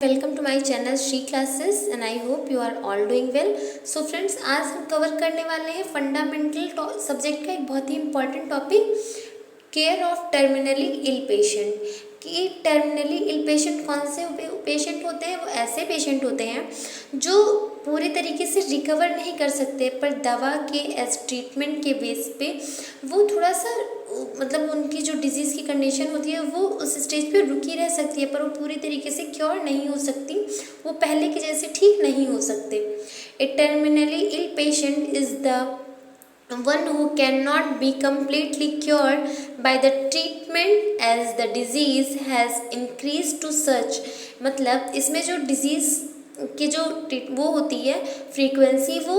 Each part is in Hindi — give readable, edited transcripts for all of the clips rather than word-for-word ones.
Welcome to my channel Shri classes and I hope you are all doing well. So friends, आज हम कवर करने वाले हैं फंडामेंटल सब्जेक्ट का एक बहुत ही important topic, care of terminally ill patient. कि टर्मिनली इल पेशेंट कौन से पेशेंट होते हैं? वो ऐसे पेशेंट होते हैं जो पूरे तरीके से रिकवर नहीं कर सकते, पर दवा के एज ट्रीटमेंट के बेस पे वो थोड़ा सा मतलब उनकी जो डिजीज़ की कंडीशन होती है वो उस स्टेज पे रुकी रह सकती है, पर वो पूरी तरीके से क्योर नहीं हो सकती, वो पहले के जैसे ठीक नहीं हो सकते। A terminally ill patient is the one who cannot be completely cured by the treatment as the disease has increased to such। मतलब इसमें जो डिजीज़ की जो वो होती है फ्रीक्वेंसी, वो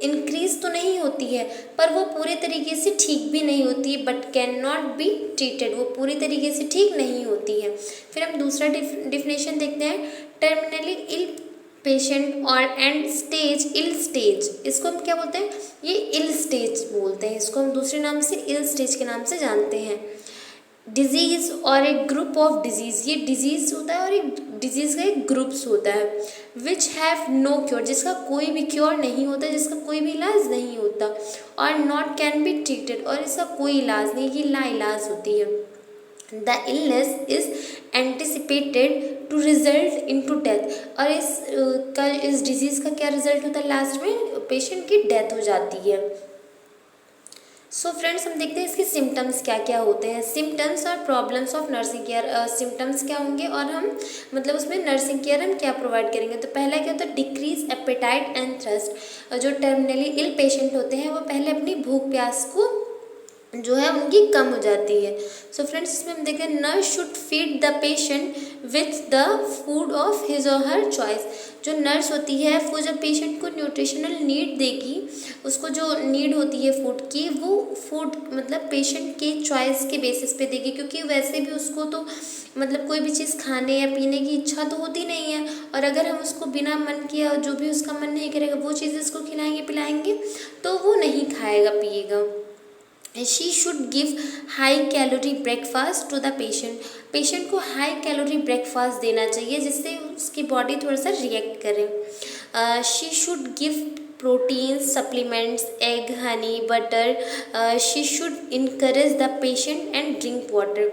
इंक्रीज तो नहीं होती है पर वो पूरे तरीके से ठीक भी नहीं होती, but can not be treated, वो पूरी तरीके से ठीक नहीं होती है। फिर हम दूसरा डिफिनेशन देखते हैं, टर्मिनली इल पेशेंट और एंड स्टेज इल स्टेज। इसको हम क्या बोलते हैं? ये इल स्टेज बोलते हैं, इसको हम दूसरे नाम से इल स्टेज के नाम से जानते हैं। डिजीज़ और एक ग्रुप ऑफ डिजीज़, ये डिजीज़ होता है और एक डिजीज़ का एक ग्रुप्स होता है, विच हैव नो क्योर, जिसका कोई भी क्योर नहीं होता, जिसका कोई भी इलाज नहीं होता, और नॉट कैन बी ट्रीटेड, और इसका कोई इलाज नहीं, ये लाइलाज होती है। The illness is anticipated to result in to death, और इस डिजीज़ का क्या रिजल्ट होता है? लास्ट में पेशेंट की डेथ हो जाती है। सो फ्रेंड्स, हम देखते हैं इसके सिम्टम्स क्या क्या होते हैं। सिम्टम्स और problems of nursing care. Symptoms क्या होंगे और हम मतलब उसमें नर्सिंग केयर हम क्या प्रोवाइड करेंगे। तो पहला क्या होता है? Decrease appetite and thrust. जो टर्मिनली इल पेशेंट होते हैं वो पहले अपनी भूख प्यास को जो है उनकी कम हो जाती है। सो फ्रेंड्स, इसमें हम देखते हैं, nurse should feed the patient with the food of his और हर चॉइस। जो नर्स होती है वो जब पेशेंट को न्यूट्रिशनल नीड देगी, उसको जो नीड होती है फूड की, वो फूड मतलब पेशेंट के चॉइस के बेसिस पे देगी, क्योंकि वैसे भी उसको तो मतलब कोई भी चीज़ खाने या पीने की इच्छा तो होती नहीं है, और अगर हम उसको बिना मन किया जो भी उसका मन नहीं करेगा वो चीज़ उसको खिलाएंगे पिलाएंगे तो वो नहीं खाएगा पिएगा। She should give high calorie breakfast to the patient। Patient को हाई कैलोरी ब्रेकफास्ट देना चाहिए जिससे उसकी बॉडी थोड़ा सा रिएक्ट करे। She should give protein supplements, egg, Honey, butter. She should encourage the patient and drink water.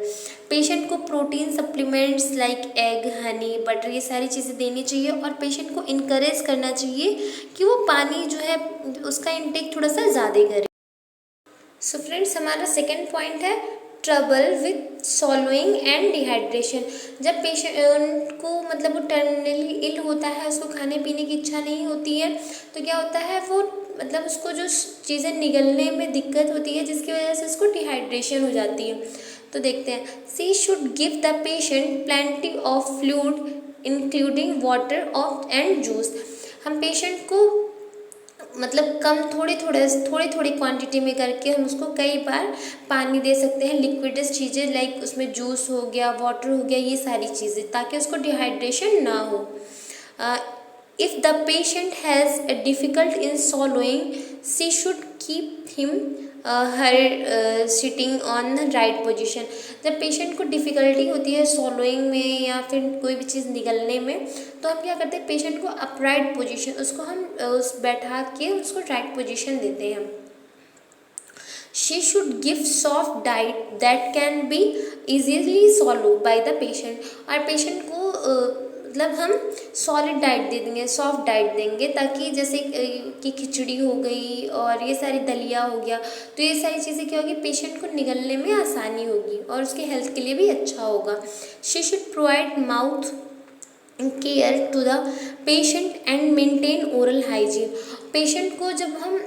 Patient को protein supplements like egg, Honey, butter, ये सारी चीज़ें देनी चाहिए, और पेशेंट को इनकरेज करना चाहिए कि वो पानी जो है उसका इनटेक थोड़ा सा ज़्यादा करे। सो फ्रेंड्स, हमारा सेकेंड पॉइंट है ट्रबल विथ सॉलोइंग एंड डिहाइड्रेशन। जब पेशेंट को मतलब वो टर्मिनली इल होता है, उसको खाने पीने की इच्छा नहीं होती है, तो क्या होता है, वो मतलब उसको जो चीज़ें निगलने में दिक्कत होती है जिसकी वजह से उसको डिहाइड्रेशन हो जाती है। तो देखते हैं, she should give the patient plenty of fluid including water of and juice. हम पेशेंट को मतलब कम थोड़ी थोड़ी क्वांटिटी में करके हम उसको कई बार पानी दे सकते हैं, लिक्विडस चीज़ें लाइक उसमें जूस हो गया, वाटर हो गया, ये सारी चीज़ें, ताकि उसको डिहाइड्रेशन ना हो। If the patient has a difficult in swallowing, she should keep him her sitting on the right position। जब पेशेंट को डिफ़िकल्टी होती है सॉलोइंग में या फिर कोई भी चीज़ निगलने में, तो हम क्या करते हैं, पेशेंट को अपराइट पोजीशन, उसको हम उस बैठा के उसको राइट पोजीशन देते हैं। She should give soft diet that can be easily सॉलो by the patient. और पेशेंट को मतलब हम सॉलिड डाइट दे देंगे, सॉफ्ट डाइट देंगे, ताकि जैसे कि खिचड़ी हो गई और ये सारी दलिया हो गया, तो ये सारी चीज़ें क्या होगी, पेशेंट को निगलने में आसानी होगी और उसके हेल्थ के लिए भी अच्छा होगा। She should provide mouth care to the patient and maintain oral hygiene. Patient को जब हम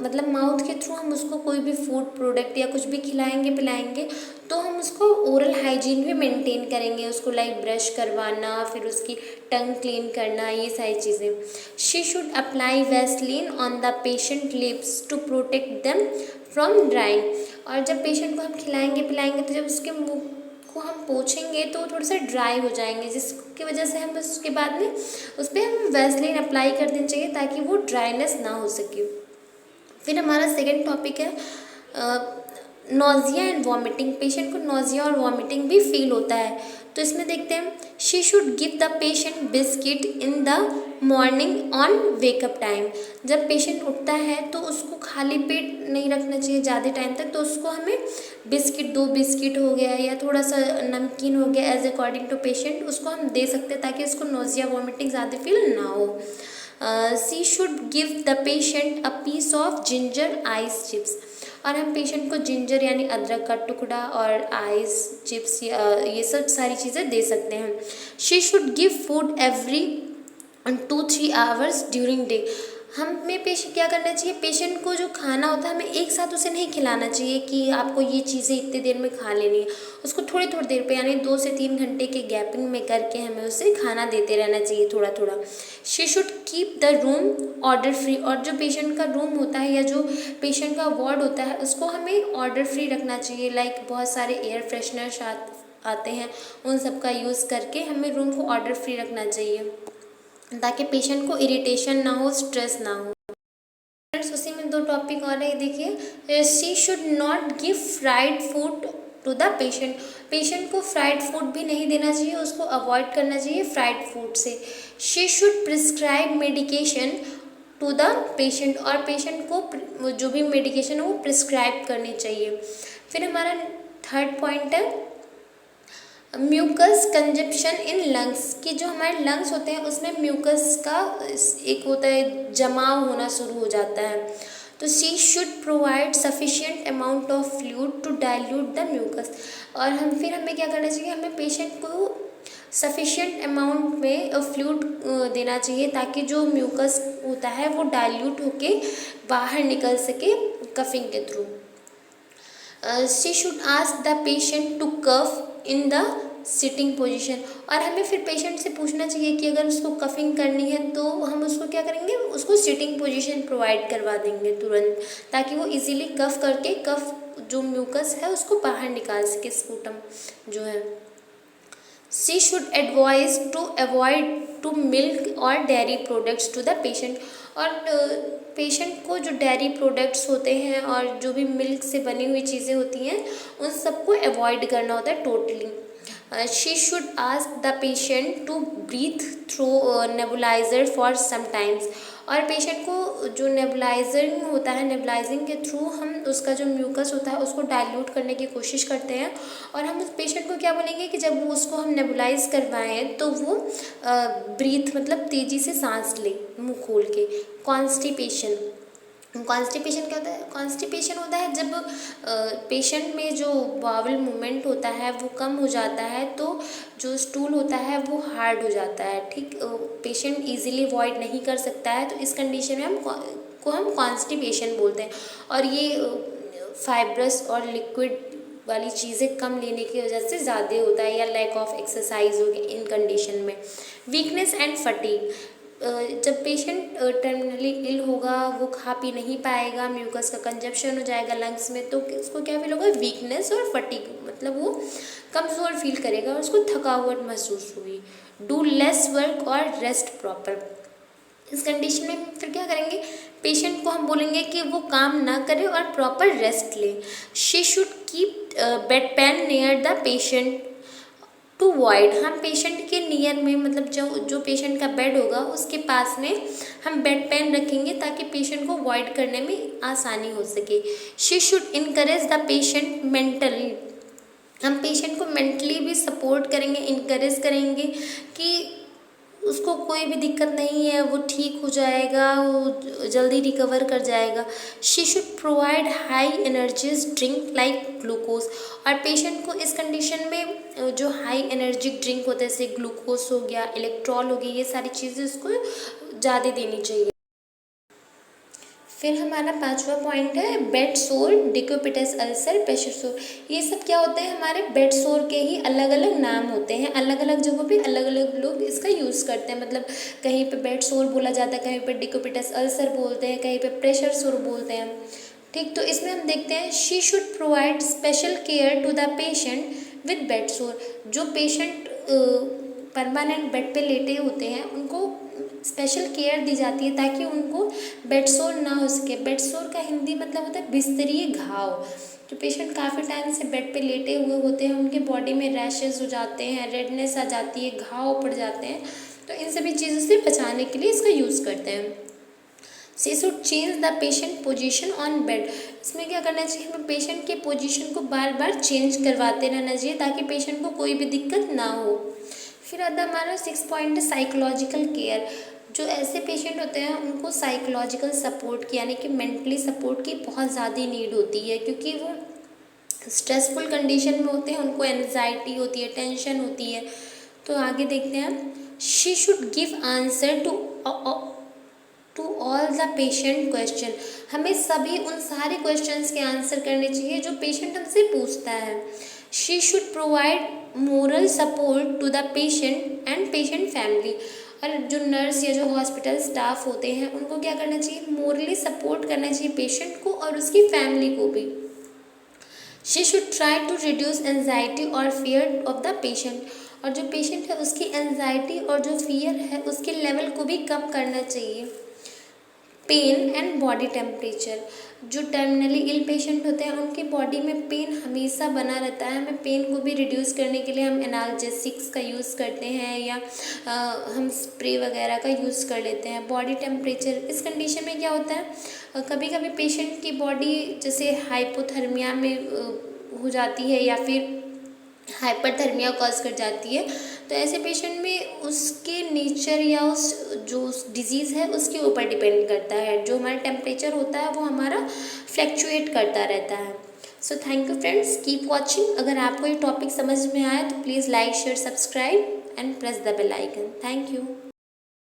मतलब माउथ के थ्रू हम उसको कोई भी फूड प्रोडक्ट या कुछ भी खिलाएंगे पिलाएंगे, तो हम उसको ओरल हाइजीन भी मेंटेन करेंगे, उसको लाइक ब्रश करवाना, फिर उसकी टंग क्लीन करना, ये सारी चीज़ें। She should apply Vaseline on the patient lips to protect them from drying. और जब पेशेंट को हम खिलाएंगे पिलाएंगे तो जब उसके मुँह को हम पोछेंगे तो थोड़ा सा ड्राई हो जाएंगे, जिसकी वजह से हम उसके बाद में उस पर हम वैसलीन अप्लाई कर देना चाहिए ताकि वो ड्राइनेस ना हो सके। फिर हमारा सेकंड टॉपिक है नोजिया एंड वॉमिटिंग। पेशेंट को नोजिया और वॉमिटिंग भी फील होता है, तो इसमें देखते हैं, she should give the patient biscuit in the morning on wake up time. जब पेशेंट उठता है तो उसको खाली पेट नहीं रखना चाहिए ज़्यादा टाइम तक, तो उसको हमें बिस्किट, 2 बिस्किट हो गया या थोड़ा सा नमकीन हो गया, एज अकॉर्डिंग टू पेशेंट उसको हम दे सकते हैं, ताकि उसको नोजिया वॉमिटिंग ज़्यादा फील ना हो। She should give the patient a piece of ginger ice chips. और हम पेशेंट को जिंजर यानी अदरक का टुकड़ा और आइस चिप्स ये सब सारी चीज़ें दे सकते हैं। She should give food every 2-3 hours during day. हमें पेशेंट क्या करना चाहिए, पेशेंट को जो खाना होता है हमें एक साथ उसे नहीं खिलाना चाहिए कि आपको ये चीज़ें इतनी देर में खा लेनी है। उसको थोड़ी थोड़ी देर पे यानी 2 से 3 घंटे के गैपिंग में करके हमें उसे खाना देते रहना चाहिए थोड़ा थोड़ा। She should keep the room order free. और जो पेशेंट का रूम होता है या जो पेशेंट का वार्ड होता है उसको हमें ऑर्डर फ्री रखना चाहिए। लाइक बहुत सारे एयर फ्रेशनर आते हैं, उन सब का यूज़ करके हमें रूम को ऑर्डर फ्री रखना चाहिए, ताकि पेशेंट को इरिटेशन ना हो, स्ट्रेस ना हो। फ्रेंड्स उसी में 2 टॉपिक और है, देखिए, she should not give fried food to the patient. Patient को फ्राइड फूड भी नहीं देना चाहिए, उसको अवॉइड करना चाहिए फ्राइड फूड से। She should prescribe medication to the patient. और पेशेंट को जो भी मेडिकेशन है वो प्रिस्क्राइब करनी चाहिए। फिर हमारा 3rd पॉइंट है म्यूकस कंजप्शन इन लंग्स, कि जो हमारे लंग्स होते हैं उसमें म्यूकस का एक होता है जमाव होना शुरू हो जाता है। तो she should provide sufficient amount of fluid to dilute the mucus. और हमें क्या करना चाहिए, हमें पेशेंट को सफिशिएंट अमाउंट में फ्लूइड देना चाहिए, ताकि जो म्यूकस होता है वो डाइल्यूट होके बाहर निकल सके कफिंग के through. She should ask the patient to cough in the sitting position. और हमें फिर पेशेंट से पूछना चाहिए कि अगर उसको कफिंग करनी है तो हम उसको क्या करेंगे, उसको सिटिंग पोजीशन प्रोवाइड करवा देंगे तुरंत, ताकि वो इजीली कफ करके कफ जो म्यूकस है उसको बाहर निकाल सके, स्पूटम जो है। She should advise to avoid to milk और dairy products to the patient. और पेशेंट को जो डेयरी प्रोडक्ट्स होते हैं और जो भी मिल्क से बनी हुई चीज़ें होती हैं उन सबको अवॉइड करना होता है totally. She should ask the patient to breathe through nebuliser for some times. और पेशेंट को जो नेबुलाइजिंग होता है, नेबुलाइजिंग के थ्रू हम उसका जो म्यूकस होता है उसको डाइल्यूट करने की कोशिश करते हैं। और हम उस पेशेंट को क्या बोलेंगे कि जब वो उसको हम नेबुलाइज करवाएं तो वो ब्रीथ मतलब तेज़ी से सांस ले मुँह खोल के। कॉन्स्टिपेशन क्या होता है, कॉन्स्टिपेशन होता है जब पेशेंट में जो बाउल मूवमेंट होता है वो कम हो जाता है, तो जो स्टूल होता है वो हार्ड हो जाता है। ठीक, पेशेंट इजीली अवॉइड नहीं कर सकता है, तो इस कंडीशन में हम कॉन्स्टिपेशन बोलते हैं। और ये फाइब्रस और लिक्विड वाली चीज़ें कम लेने की वजह से ज़्यादा होता है, या लैक ऑफ एक्सरसाइज हो गया इन कंडीशन में। वीकनेस एंड फटीग, जब पेशेंट टर्मिनली इल होगा, वो खा पी नहीं पाएगा, म्यूकस का कंजप्शन हो जाएगा लंग्स में, तो उसको क्या फील होगा, वीकनेस और फटीग, मतलब वो कमज़ोर फील करेगा और उसको थकावट महसूस होगी। डू लेस वर्क और रेस्ट प्रॉपर। इस कंडीशन में फिर क्या करेंगे, पेशेंट को हम बोलेंगे कि वो काम ना करे और प्रॉपर रेस्ट ले। She should keep bed pan near the patient to void. हम पेशेंट के नियर में, मतलब जो पेशेंट का बेड होगा उसके पास में हम बेड पेन रखेंगे, ताकि पेशेंट को वॉइड करने में आसानी हो सके। She should encourage the patient mentally. हम पेशेंट को मेंटली भी सपोर्ट करेंगे, इनकरेज करेंगे कि उसको कोई भी दिक्कत नहीं है, वो ठीक हो जाएगा, वो जल्दी रिकवर कर जाएगा। She should provide high energies drink like glucose. और पेशेंट को इस कंडीशन में जो हाई एनर्जी ड्रिंक होता है, जैसे ग्लूकोज हो गया, इलेक्ट्रॉल हो गई, ये सारी चीज़ें उसको ज़्यादा देनी चाहिए। फिर हमारा 5वां पॉइंट है बेड सोर, डिक्यूबिटस अल्सर, प्रेशर सोर। ये सब क्या होते हैं, हमारे बेड सोर के ही अलग अलग नाम होते हैं, अलग अलग जगहों पे अलग अलग लोग इसका यूज़ करते हैं। मतलब कहीं पे बेड सोर बोला जाता है, कहीं पे डिक्यूबिटस अल्सर बोलते हैं, कहीं पे प्रेशर सोर बोलते हैं। ठीक, तो इसमें हम देखते हैं she should provide special care to the patient with bed sore. जो पेशेंट परमानेंट बेड पे लेटे होते हैं उनको स्पेशल केयर दी जाती है, ताकि उनको बेड सोर ना हो सके। बेड सोर का हिंदी मतलब होता है बिस्तरीय घाव। जो पेशेंट काफ़ी टाइम से बेड पे लेटे हुए होते हैं, उनके बॉडी में रैशेस हो जाते हैं, रेडनेस आ जाती है, घाव पड़ जाते हैं, तो इन सभी चीज़ों से बचाने के लिए इसका यूज़ करते हैं। She should change the patient position on bed. इसमें क्या करना चाहिए, हमें पेशेंट के पोजीशन को बार बार चेंज करवाते रहना चाहिए ताकि पेशेंट को कोई भी दिक्कत ना हो। फिर आता हमारा 6 पॉइंट साइकोलॉजिकल केयर। जो ऐसे पेशेंट होते हैं उनको साइकोलॉजिकल सपोर्ट की यानी कि मेंटली सपोर्ट की बहुत ज़्यादा नीड होती है, क्योंकि वो स्ट्रेसफुल कंडीशन में होते हैं, उनको एनजाइटी होती है, टेंशन होती है। तो आगे देखते हैं, she should give answer to all the patient question. हमें सभी उन सारे क्वेश्चंस के आंसर करने चाहिए जो पेशेंट हमसे पूछता है। She should provide moral support to the patient and patient family. और जो नर्स या जो हॉस्पिटल स्टाफ होते हैं उनको क्या करना चाहिए, मोरली सपोर्ट करना चाहिए पेशेंट को और उसकी फैमिली को भी। She should try to reduce anxiety और फियर ऑफ द पेशेंट। और जो पेशेंट है उसकी एनजाइटी और जो फियर है उसके लेवल को भी कम करना चाहिए। Pain and body temperature. जो टर्मिनली इल पेशेंट होते हैं उनकी बॉडी में पेन हमेशा बना रहता है। हमें पेन को भी रिड्यूस करने के लिए हम एनाल्जेसिक्स का यूज़ करते हैं या हम स्प्रे वगैरह का यूज़ कर लेते हैं। बॉडी टेम्परेचर, इस कंडीशन में क्या होता है, कभी कभी पेशेंट की बॉडी जैसे हाइपोथर्मिया में हो जाती है या फिर हाइपरथर्मिया कॉज कर जाती है। तो ऐसे पेशेंट में उसके नेचर या उस जो डिजीज़ है उसके ऊपर डिपेंड करता है। जो हमारा टेम्परेचर होता है वो हमारा फ्लैक्चुएट करता रहता है। So thank you friends, keep watching. अगर आपको ये टॉपिक समझ में आया तो please like share subscribe and press the bell icon. Thank you.